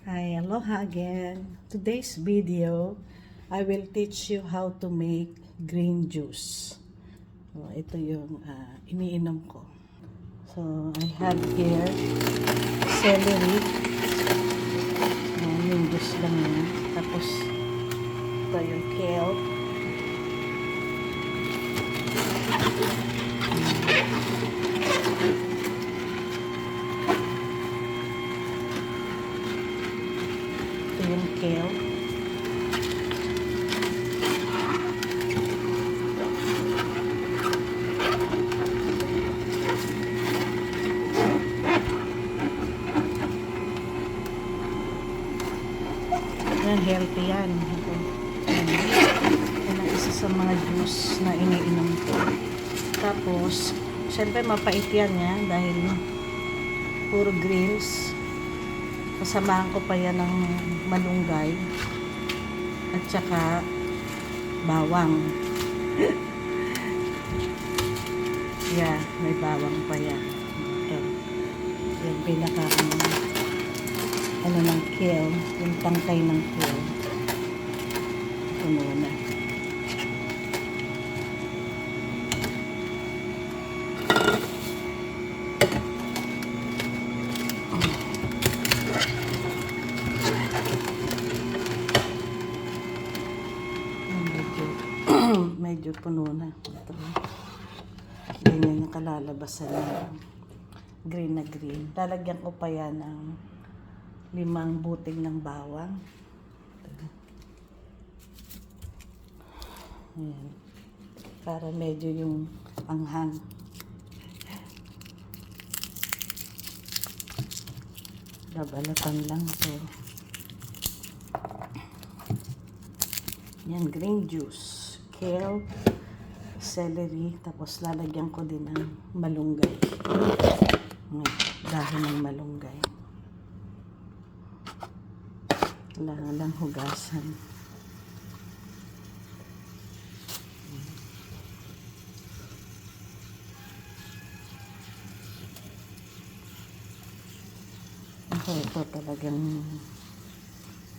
Hi, aloha again. Today's video, I will teach you how to make green juice. So, ito yung iniinom ko. So, I have here celery. Yung juice lang yun. Tapos, ito yung kale. Yung kale. Yan, healthy yan. Yan ang isa sa mga juice na iniinom ko. Tapos, syempre mapait yan dahil puro greens. Kasamahan ko pa yan ng malunggay at saka bawang. Yeah, may bawang pa yan. Ito. Yung pinaka ng kale, yung tangkay ng kale. Ito muna. Medyo puno na. Ito. Ganyan yung kalalabasan na green na green. Lalagyan ko pa yan ng 5 buting ng bawang. Ito. Ayan. Para medyo yung anghang. Babalatan lang ito. Yan, green juice. Kale, celery, tapos lalagyan ko din ng malunggay. Dahon ng malunggay. Kailangan lang hugasan. Ito talagang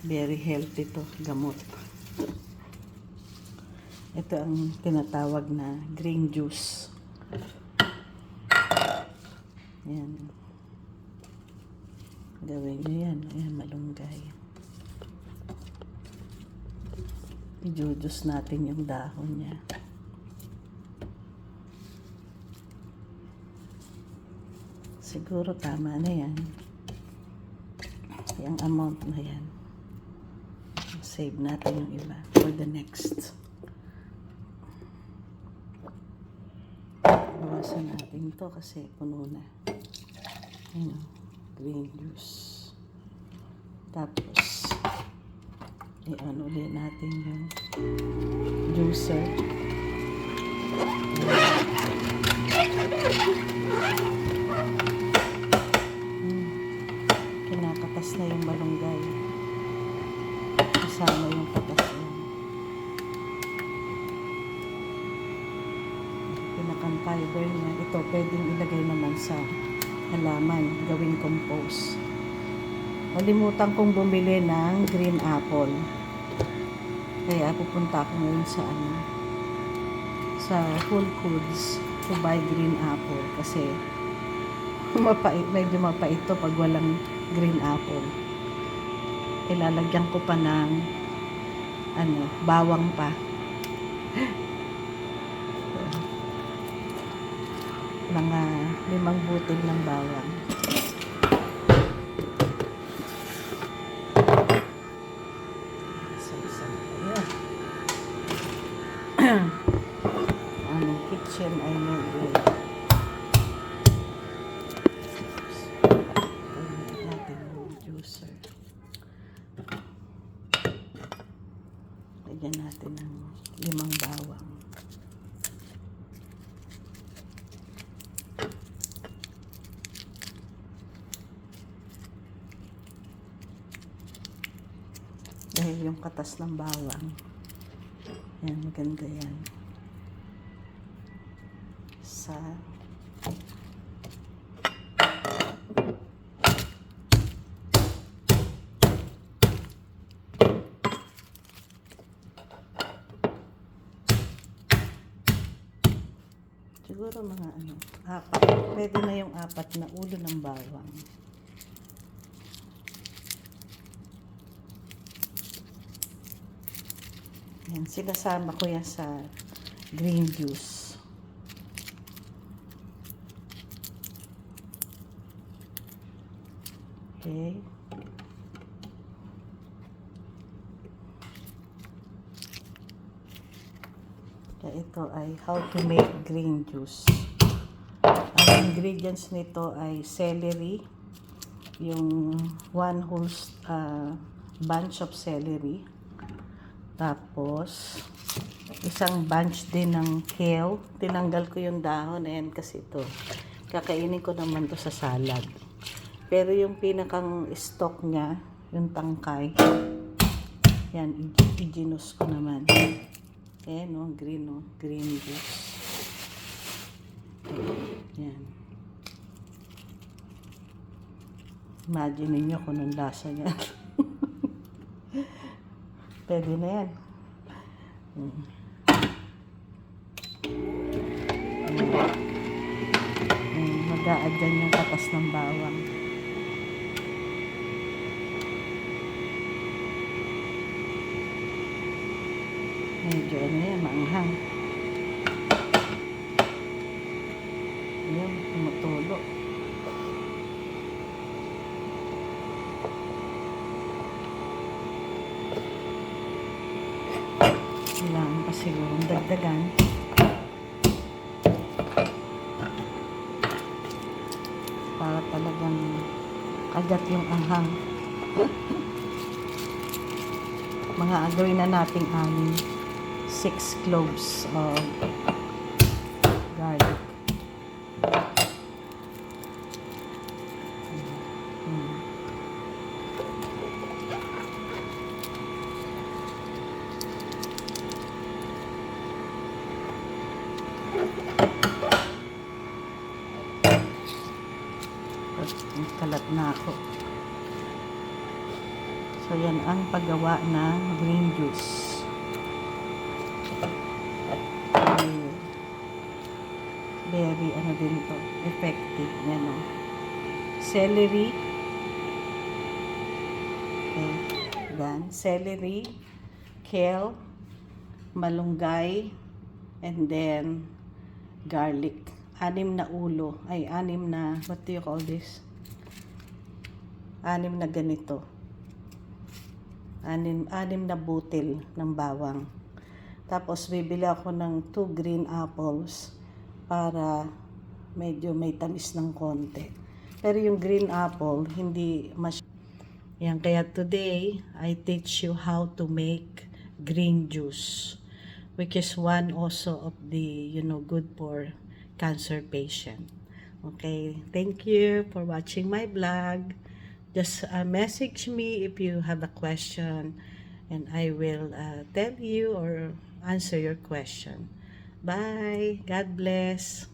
very healthy to, gamot. Ito ang tinatawag na green juice. Yan. Gawin nyo yan. Ayan, malunggay. I-juice natin yung dahon niya. Siguro tama na yan. Yung amount na yan. Save natin yung iba for the next. Bawasan natin ito kasi puno na. Ayan, green juice. Tapos, i-ano ulit natin yung juicer. Kinakatas na yung malunggay. Kasama yung katas yan. Pinakang fiber niya. Ito pwedeng ilagay naman sa halaman, gawing compost. Nalimutan kong bumili ng green apple. Kaya pupunta ako ngayon sa Whole Foods to buy green apple kasi medyo mapait to pag walang green apple. Ilalagyan ko pa ng bawang pa. Mga 5 butil ng bawang. Ang kitchen ay medyo natin yung juicer. Lagyan natin ng 5 bawang. Dahil yung katas ng bawang, yan, maganda yan. Sa Siguro mga apat. Pwede na yung apat na ulo ng bawang. Yan, sinasama ko yan sa green juice. Okay. Kaya ito ay how to make green juice. Ang ingredients nito ay celery, yung one whole bunch of celery. Tapos, isang bunch din ng kale. Tinanggal ko yung dahon na yan kasi ito. Kakainin ko naman to sa salad. Pero yung pinakang stock niya, yung tangkay, yan, i-ginus ko naman. Ayan o, green juice. Yan. Imagine niyo kung anong lasa niya. Pwede na yan. Mag-a-add dyan yung katas ng bawang. Medyo yan, maanghang. Ayan, tumutulo. Kailangan pa sigurong dagdagan. Para talagang kagat yung anghang. Mga agawin na nating 6 cloves of garlic. Kalat na ako. So, yan ang paggawa ng green juice. Very, din to, effective. Yan o. Celery. Okay. Then, celery, kale, malunggay, and then, garlic. 6 na ulo. Ay, 6 na, what do you call this? 6 na ganito. 6 na butil ng bawang. Tapos, bibili ako ng 2 green apples para medyo may tamis ng konti. Pero yung green apple, hindi yan, kaya today, I teach you how to make green juice, which is one also of the, good for cancer patient. Okay, thank you for watching my vlog. Just message me if you have a question and I will tell you or answer your question. Bye. God bless.